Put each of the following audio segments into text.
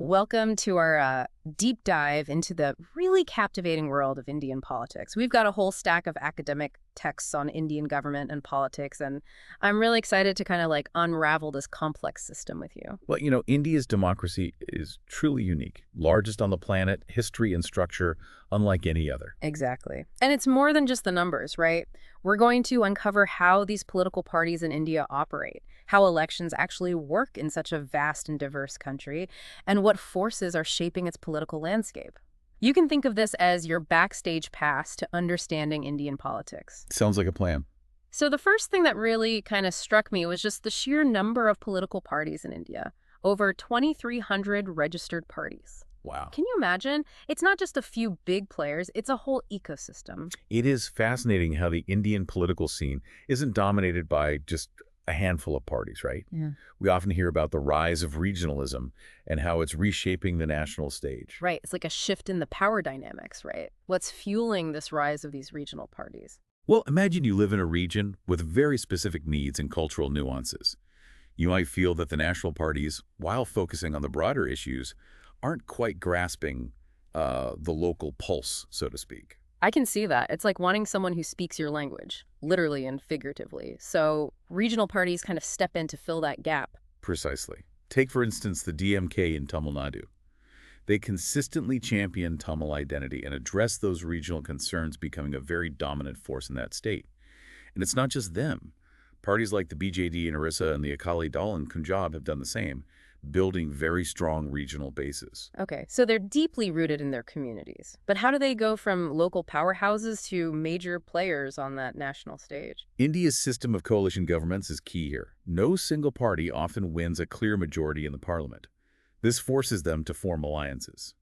Welcome to our deep dive into the really captivating world of Indian politics. We've got a whole stack of academic texts on Indian government and politics, and I'm really excited to kind of like unravel this complex system with you. Well, India's democracy is truly unique. Largest on the planet, history and structure unlike any other. Exactly. And it's more than just the numbers, right? We're going to uncover how these political parties in India operate, how elections actually work in such a vast and diverse country, and what forces are shaping its political landscape. You can think of this as your backstage pass to understanding Indian politics. Sounds like a plan. So the first thing that really kind of struck me was just the sheer number of political parties in India. Over 2,300 registered parties. Wow. Can you imagine? It's not just a few big players, it's a whole ecosystem. It is fascinating how the Indian political scene isn't dominated by just a handful of parties, right? Yeah. We often hear about the rise of regionalism and how it's reshaping the national stage. Right. It's like a shift in the power dynamics, right? What's fueling this rise of these regional parties? Well, imagine you live in a region with very specific needs and cultural nuances. You might feel that the national parties, while focusing on the broader issues, aren't quite grasping the local pulse, so to speak. I can see that. It's like wanting someone who speaks your language, literally and figuratively. So regional parties kind of step in to fill that gap. Precisely. Take, for instance, the DMK in Tamil Nadu. They consistently champion Tamil identity and address those regional concerns, becoming a very dominant force in that state. And it's not just them. Parties like the BJD in Orissa and the Akali Dal in Punjab have done the same, building very strong regional bases. Okay, so they're deeply rooted in their communities. But how do they go from local powerhouses to major players on that national stage? India's system of coalition governments is key here. No single party often wins a clear majority in the parliament. This forces them to form alliances.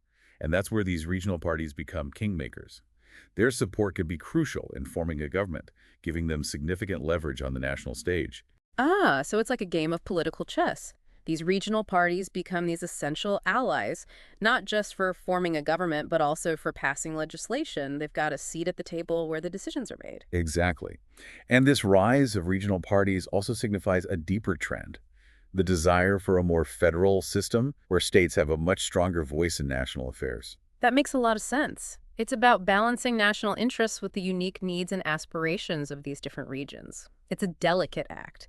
And that's where these regional parties become kingmakers. Their support could be crucial in forming a government, giving them significant leverage on the national stage. Ah, so it's like a game of political chess. These regional parties become these essential allies, not just for forming a government, but also for passing legislation. They've got a seat at the table where the decisions are made. Exactly. And this rise of regional parties also signifies a deeper trend, the desire for a more federal system where states have a much stronger voice in national affairs. That makes a lot of sense. It's about balancing national interests with the unique needs and aspirations of these different regions. It's a delicate act.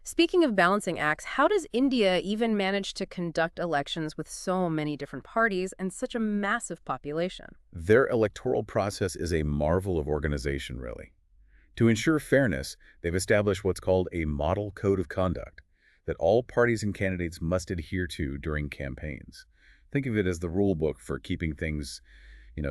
Speaking of balancing acts, how does India even manage to conduct elections with so many different parties and such a massive population? Their electoral process is a marvel of organization, really. To ensure fairness, they've established what's called a model code of conduct that all parties and candidates must adhere to during campaigns. Think of it as the rule book for keeping things,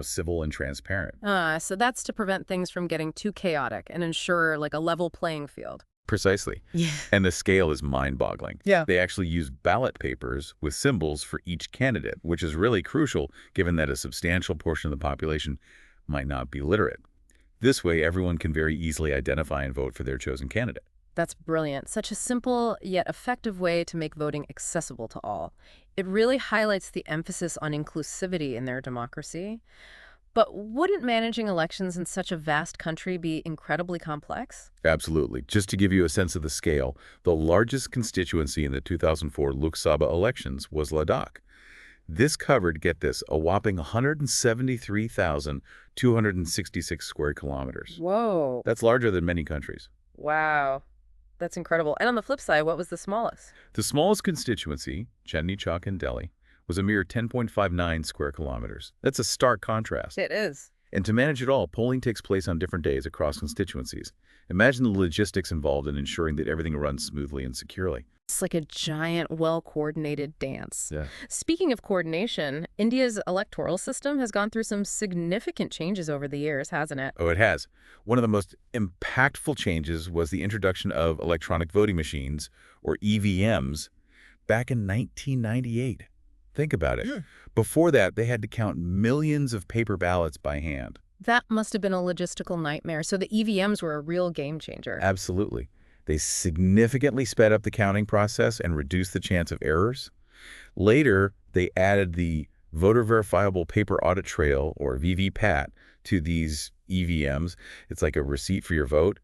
civil and transparent. So that's to prevent things from getting too chaotic and ensure like a level playing field. Precisely. Yeah. And the scale is mind-boggling. Yeah. They actually use ballot papers with symbols for each candidate, which is really crucial given that a substantial portion of the population might not be literate. This way, everyone can very easily identify and vote for their chosen candidate. That's brilliant. Such a simple yet effective way to make voting accessible to all. It really highlights the emphasis on inclusivity in their democracy. But wouldn't managing elections in such a vast country be incredibly complex? Absolutely. Just to give you a sense of the scale, the largest constituency in the 2004 Lok Sabha elections was Ladakh. This covered, get this, a whopping 173,266 square kilometers. Whoa. That's larger than many countries. Wow. That's incredible. And on the flip side, what was the smallest? The smallest constituency, Chandni Chowk in Delhi, was a mere 10.59 square kilometers. That's a stark contrast. It is. And to manage it all, polling takes place on different days across constituencies. Imagine the logistics involved in ensuring that everything runs smoothly and securely. It's like a giant, well-coordinated dance. Yeah. Speaking of coordination, India's electoral system has gone through some significant changes over the years, hasn't it? Oh, it has. One of the most impactful changes was the introduction of electronic voting machines, or EVMs, back in 1998. Think about it. Before that, they had to count millions of paper ballots by hand. That must have been a logistical nightmare. So the EVMs were a real game changer. Absolutely. They significantly sped up the counting process and reduced the chance of errors. Later, they added the Voter Verifiable Paper Audit Trail, or VVPAT, to these EVMs. It's like a receipt for your vote.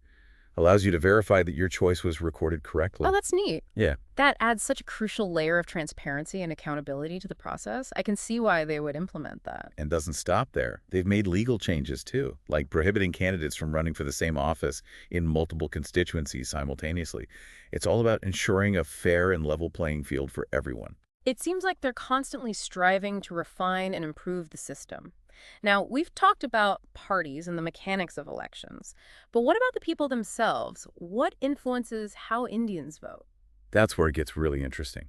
Allows you to verify that your choice was recorded Oh, correctly. that's neat. Yeah, That adds such a crucial layer of transparency and accountability to the process. I can see why they would implement that. and doesn't stop there. They've made legal changes too, like prohibiting candidates from running for the same office in multiple constituencies simultaneously. It's all about ensuring a fair and level playing field for everyone. It seems like they're constantly striving to refine and improve the system. Now, we've talked about parties and the mechanics of elections, but what about the people themselves? What influences how Indians vote? That's where it gets really interesting.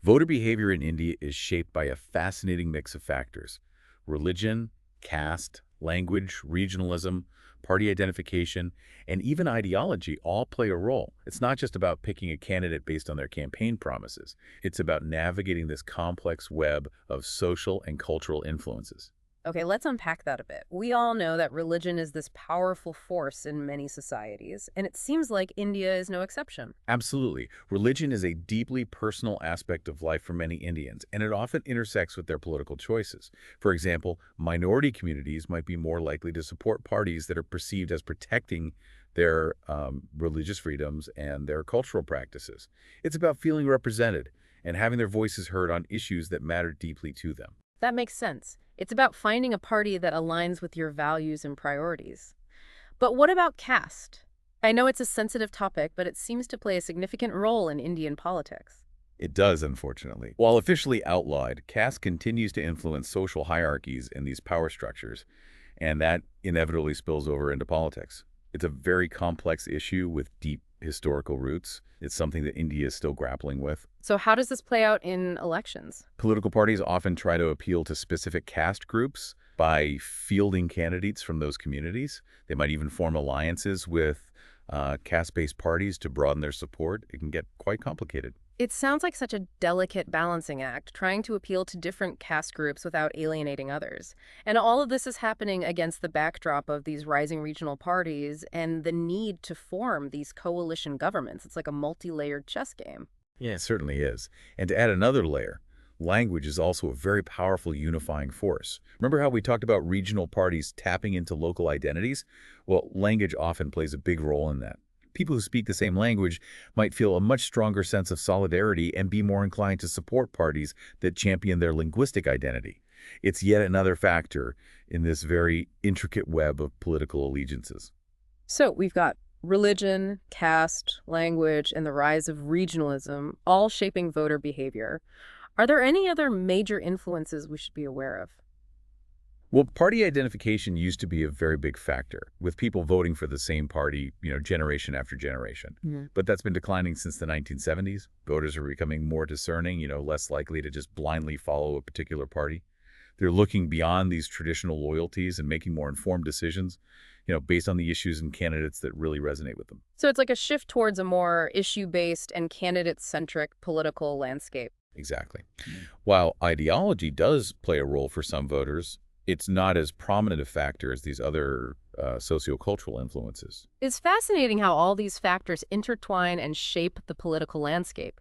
Voter behavior in India is shaped by a fascinating mix of factors. Religion, caste, language, regionalism, party identification, and even ideology all play a role. It's not just about picking a candidate based on their campaign promises. It's about navigating this complex web of social and cultural influences. Okay, let's unpack that a bit. We all know that religion is this powerful force in many societies, and it seems like India is no exception. Absolutely. Religion is a deeply personal aspect of life for many Indians, and it often intersects with their political choices. For example, minority communities might be more likely to support parties that are perceived as protecting their religious freedoms and their cultural practices. It's about feeling represented and having their voices heard on issues that matter deeply to them. That makes sense. It's about finding a party that aligns with your values and priorities. But what about caste? I know it's a sensitive topic, but it seems to play a significant role in Indian politics. It does, unfortunately. While officially outlawed, caste continues to influence social hierarchies in these power structures, and that inevitably spills over into politics. It's a very complex issue with deep historical roots. It's something that India is still grappling with. So how does this play out in elections? Political parties often try to appeal to specific caste groups by fielding candidates from those communities. They might even form alliances with caste-based parties to broaden their support. It can get quite complicated. It sounds like such a delicate balancing act, trying to appeal to different caste groups without alienating others. And all of this is happening against the backdrop of these rising regional parties and the need to form these coalition governments. It's like a multi-layered chess game. Yeah, it certainly is. And to add another layer, language is also a very powerful unifying force. Remember how we talked about regional parties tapping into local identities? Well, language often plays a big role in that. People who speak the same language might feel a much stronger sense of solidarity and be more inclined to support parties that champion their linguistic identity. It's yet another factor in this very intricate web of political allegiances. So we've got religion, caste, language, and the rise of regionalism all shaping voter behavior. Are there any other major influences we should be aware of? Well, party identification used to be a very big factor, with people voting for the same party, generation after generation. But that's been declining since the 1970s. Voters are becoming more discerning, less likely to just blindly follow a particular party. They're looking beyond these traditional loyalties and making more informed decisions, based on the issues and candidates that really resonate with them. So it's like a shift towards a more issue-based and candidate-centric political landscape. Exactly. While ideology does play a role for some voters, it's not as prominent a factor as these other sociocultural influences. It's fascinating how all these factors intertwine and shape the political landscape.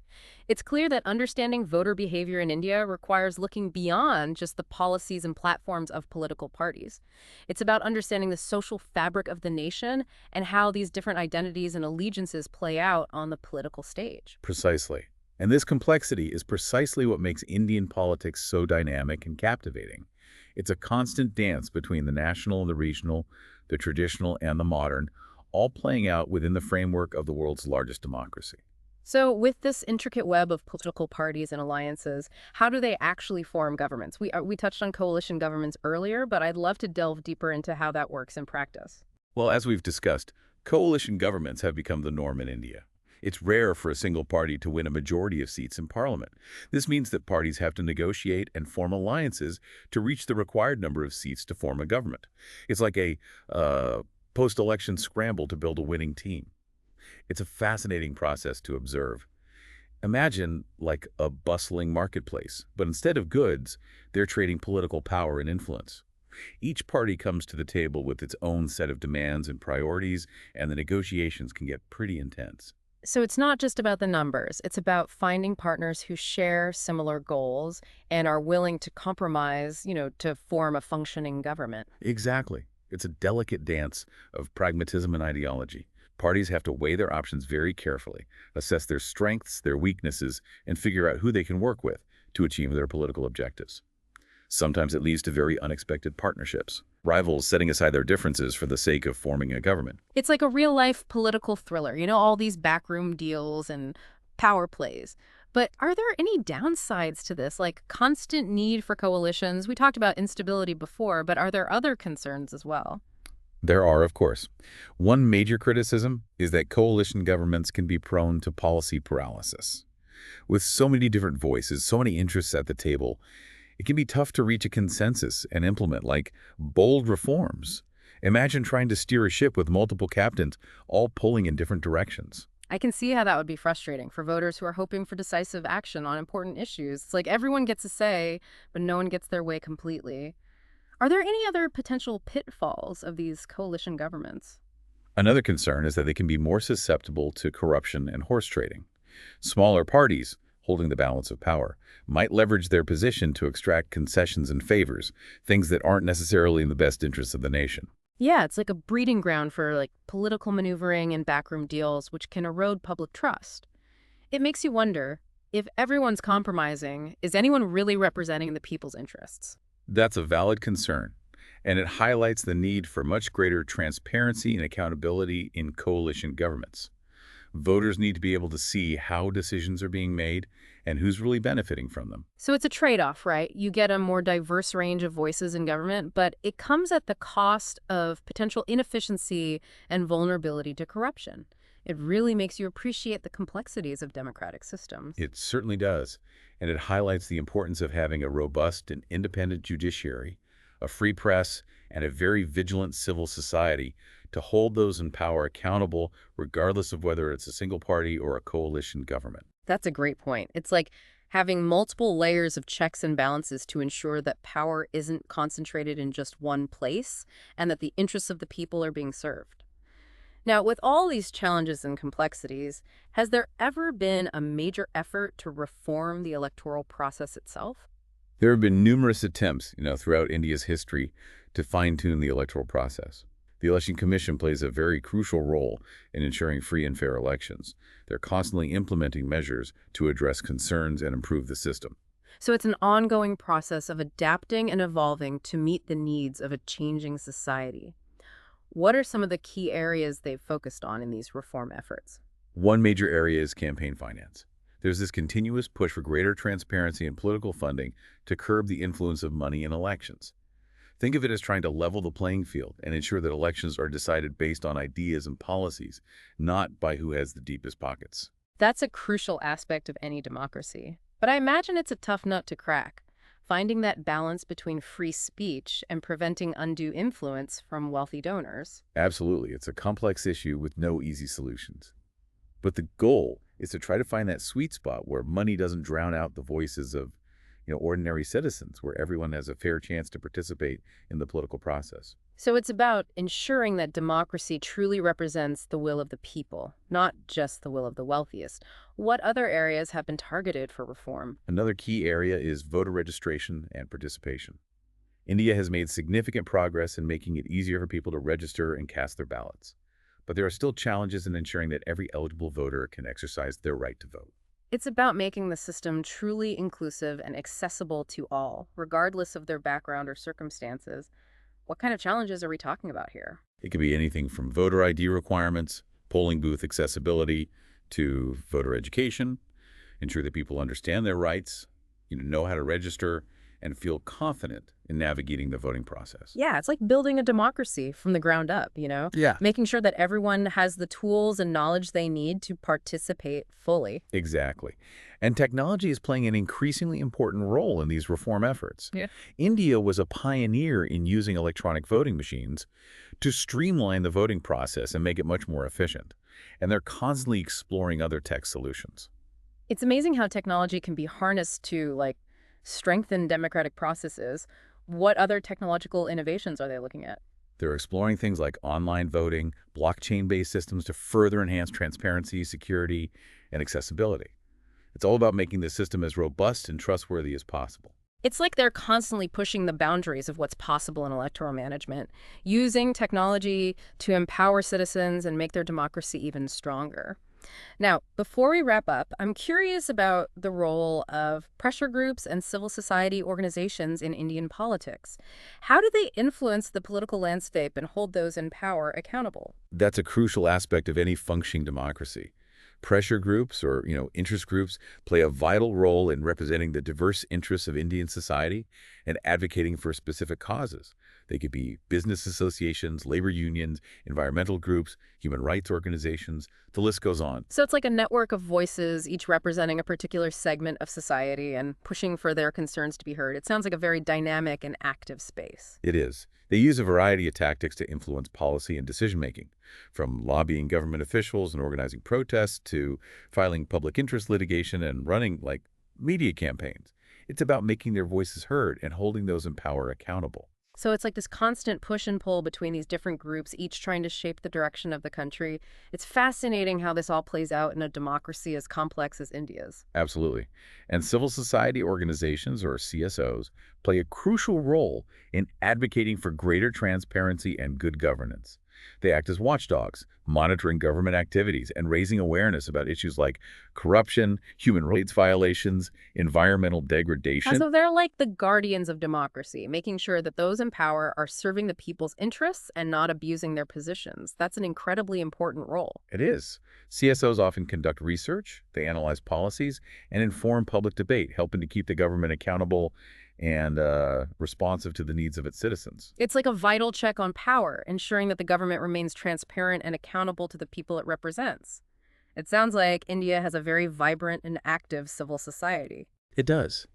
It's clear that understanding voter behavior in India requires looking beyond just the policies and platforms of political parties. It's about understanding the social fabric of the nation and how these different identities and allegiances play out on the political stage. Precisely. And this complexity is precisely what makes Indian politics so dynamic and captivating. It's a constant dance between the national and the regional, the traditional and the modern, all playing out within the framework of the world's largest democracy. So with this intricate web of political parties and alliances, how do they actually form governments? We touched on coalition governments earlier, but I'd love to delve deeper into how that works in practice. Well, as we've discussed, coalition governments have become the norm in India. It's rare for a single party to win a majority of seats in parliament. This means that parties have to negotiate and form alliances to reach the required number of seats to form a government. It's like a post-election scramble to build a winning team. It's a fascinating process to observe. Imagine like a bustling marketplace, but instead of goods, they're trading political power and influence. Each party comes to the table with its own set of demands and priorities, and the negotiations can get pretty intense. So it's not just about the numbers. It's about finding partners who share similar goals and are willing to compromise, to form a functioning government. Exactly. It's a delicate dance of pragmatism and ideology. Parties have to weigh their options very carefully, assess their strengths, their weaknesses, and figure out who they can work with to achieve their political objectives. Sometimes it leads to very unexpected partnerships, rivals setting aside their differences for the sake of forming a government. It's like a real-life political thriller, all these backroom deals and power plays. But are there any downsides to this, like constant need for coalitions? We talked about instability before, but are there other concerns as well? There are, of course. One major criticism is that coalition governments can be prone to policy paralysis. With so many different voices, so many interests at the table, it can be tough to reach a consensus and implement, like, bold reforms. Imagine trying to steer a ship with multiple captains, all pulling in different directions. I can see how that would be frustrating for voters who are hoping for decisive action on important issues. It's like everyone gets a say, but no one gets their way completely. Are there any other potential pitfalls of these coalition governments? Another concern is that they can be more susceptible to corruption and horse trading. Smaller parties, holding the balance of power, might leverage their position to extract concessions and favors, things that aren't necessarily in the best interests of the nation. Yeah, it's like a breeding ground for political maneuvering and backroom deals, which can erode public trust. It makes you wonder, if everyone's compromising, is anyone really representing the people's interests? That's a valid concern, and it highlights the need for much greater transparency and accountability in coalition governments. Voters need to be able to see how decisions are being made and who's really benefiting from them. So it's a trade-off, right? You get a more diverse range of voices in government, but it comes at the cost of potential inefficiency and vulnerability to corruption. It really makes you appreciate the complexities of democratic systems. It certainly does, and it highlights the importance of having a robust and independent judiciary, a free press, and a very vigilant civil society to hold those in power accountable, regardless of whether it's a single party or a coalition government. That's a great point. It's like having multiple layers of checks and balances to ensure that power isn't concentrated in just one place and that the interests of the people are being served. Now, with all these challenges and complexities, has there ever been a major effort to reform the electoral process itself? There have been numerous attempts, throughout India's history to fine-tune the electoral process. The Election Commission plays a very crucial role in ensuring free and fair elections. They're constantly implementing measures to address concerns and improve the system. So it's an ongoing process of adapting and evolving to meet the needs of a changing society. What are some of the key areas they've focused on in these reform efforts? One major area is campaign finance. There's this continuous push for greater transparency in political funding to curb the influence of money in elections. Think of it as trying to level the playing field and ensure that elections are decided based on ideas and policies, not by who has the deepest pockets. That's a crucial aspect of any democracy. But I imagine it's a tough nut to crack, finding that balance between free speech and preventing undue influence from wealthy donors. Absolutely, it's a complex issue with no easy solutions. But the goal is to try to find that sweet spot where money doesn't drown out the voices of ordinary citizens, where everyone has a fair chance to participate in the political process. So it's about ensuring that democracy truly represents the will of the people, not just the will of the wealthiest. What other areas have been targeted for reform? Another key area is voter registration and participation. India has made significant progress in making it easier for people to register and cast their ballots. But there are still challenges in ensuring that every eligible voter can exercise their right to vote. It's about making the system truly inclusive and accessible to all, regardless of their background or circumstances. What kind of challenges are we talking about here? It could be anything from voter ID requirements, polling booth accessibility, to voter education, ensure that people understand their rights, know how to register, and feel confident in navigating the voting process. Yeah, it's like building a democracy from the ground up, Yeah. Making sure that everyone has the tools and knowledge they need to participate fully. Exactly. And technology is playing an increasingly important role in these reform efforts. Yeah. India was a pioneer in using electronic voting machines to streamline the voting process and make it much more efficient. And they're constantly exploring other tech solutions. It's amazing how technology can be harnessed to, strengthen democratic processes. What other technological innovations are they looking at? They're exploring things like online voting, blockchain-based systems to further enhance transparency, security, and accessibility. It's all about making the system as robust and trustworthy as possible. It's like they're constantly pushing the boundaries of what's possible in electoral management, using technology to empower citizens and make their democracy even stronger. Now, before we wrap up, I'm curious about the role of pressure groups and civil society organizations in Indian politics. How do they influence the political landscape and hold those in power accountable? That's a crucial aspect of any functioning democracy. Pressure groups or, interest groups play a vital role in representing the diverse interests of Indian society and advocating for specific causes. They could be business associations, labor unions, environmental groups, human rights organizations. The list goes on. So it's like a network of voices, each representing a particular segment of society and pushing for their concerns to be heard. It sounds like a very dynamic and active space. It is. They use a variety of tactics to influence policy and decision-making, from lobbying government officials and organizing protests to filing public interest litigation and running, media campaigns. It's about making their voices heard and holding those in power accountable. So it's like this constant push and pull between these different groups, each trying to shape the direction of the country. It's fascinating how this all plays out in a democracy as complex as India's. Absolutely. And civil society organizations, or CSOs, play a crucial role in advocating for greater transparency and good governance. They act as watchdogs, monitoring government activities and raising awareness about issues like corruption, human rights violations, environmental degradation. So they're like the guardians of democracy, making sure that those in power are serving the people's interests and not abusing their positions. That's an incredibly important role. It is. CSOs often conduct research, they analyze policies, and inform public debate, helping to keep the government accountable and responsive to the needs of its citizens. It's like a vital check on power, ensuring that the government remains transparent and accountable to the people it represents. It sounds like India has a very vibrant and active civil society. It does.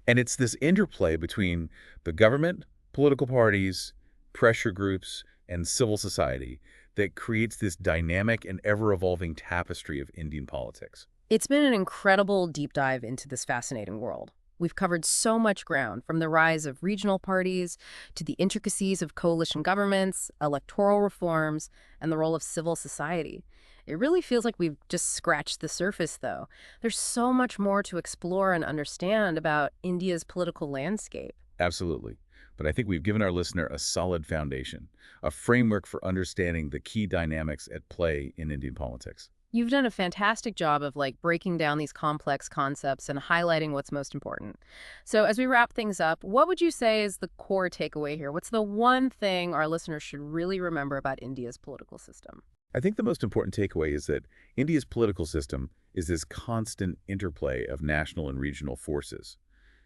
And it's this interplay between the government, political parties, pressure groups, and civil society that creates this dynamic and ever-evolving tapestry of Indian politics. It's been an incredible deep dive into this fascinating world. We've covered so much ground, from the rise of regional parties to the intricacies of coalition governments, electoral reforms, and the role of civil society. It really feels like we've just scratched the surface, though. There's so much more to explore and understand about India's political landscape. Absolutely. But I think we've given our listener a solid foundation, a framework for understanding the key dynamics at play in Indian politics. You've done a fantastic job of breaking down these complex concepts and highlighting what's most important. So as we wrap things up, what would you say is the core takeaway here? What's the one thing our listeners should really remember about India's political system? I think the most important takeaway is that India's political system is this constant interplay of national and regional forces.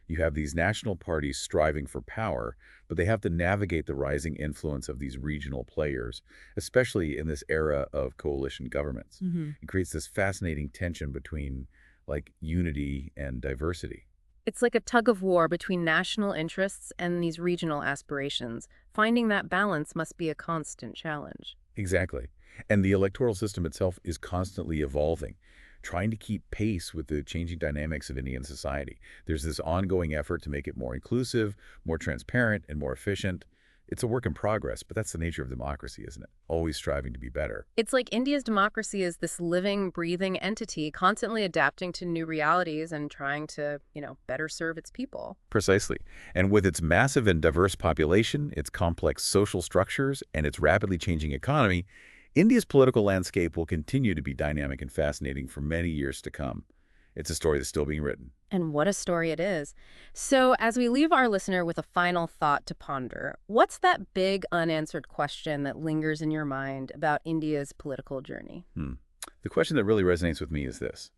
You have these national parties striving for power, but they have to navigate the rising influence of these regional players, especially in this era of coalition governments. It creates this fascinating tension between, unity and diversity. It's like a tug of war between national interests and these regional aspirations. Finding that balance must be a constant challenge. Exactly. And the electoral system itself is constantly evolving, trying to keep pace with the changing dynamics of Indian society. There's this ongoing effort to make it more inclusive, more transparent, and more efficient. It's a work in progress, but that's the nature of democracy, isn't it? Always striving to be better. It's like India's democracy is this living, breathing entity, constantly adapting to new realities and trying to, better serve its people. Precisely. And with its massive and diverse population, its complex social structures, and its rapidly changing economy, India's political landscape will continue to be dynamic and fascinating for many years to come. It's a story that's still being written. And what a story it is. So as we leave our listener with a final thought to ponder, what's that big unanswered question that lingers in your mind about India's political journey? The question that really resonates with me is this.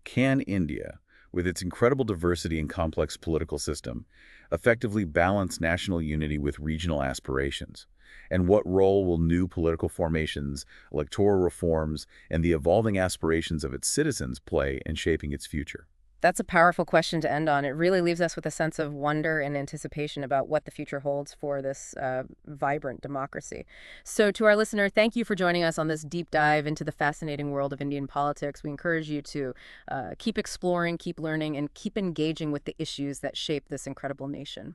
Can India, with its incredible diversity and complex political system, effectively balance national unity with regional aspirations? And what role will new political formations, electoral reforms, and the evolving aspirations of its citizens play in shaping its future? That's a powerful question to end on. It really leaves us with a sense of wonder and anticipation about what the future holds for this vibrant democracy. So to our listener, thank you for joining us on this deep dive into the fascinating world of Indian politics. We encourage you to keep exploring, keep learning, and keep engaging with the issues that shape this incredible nation.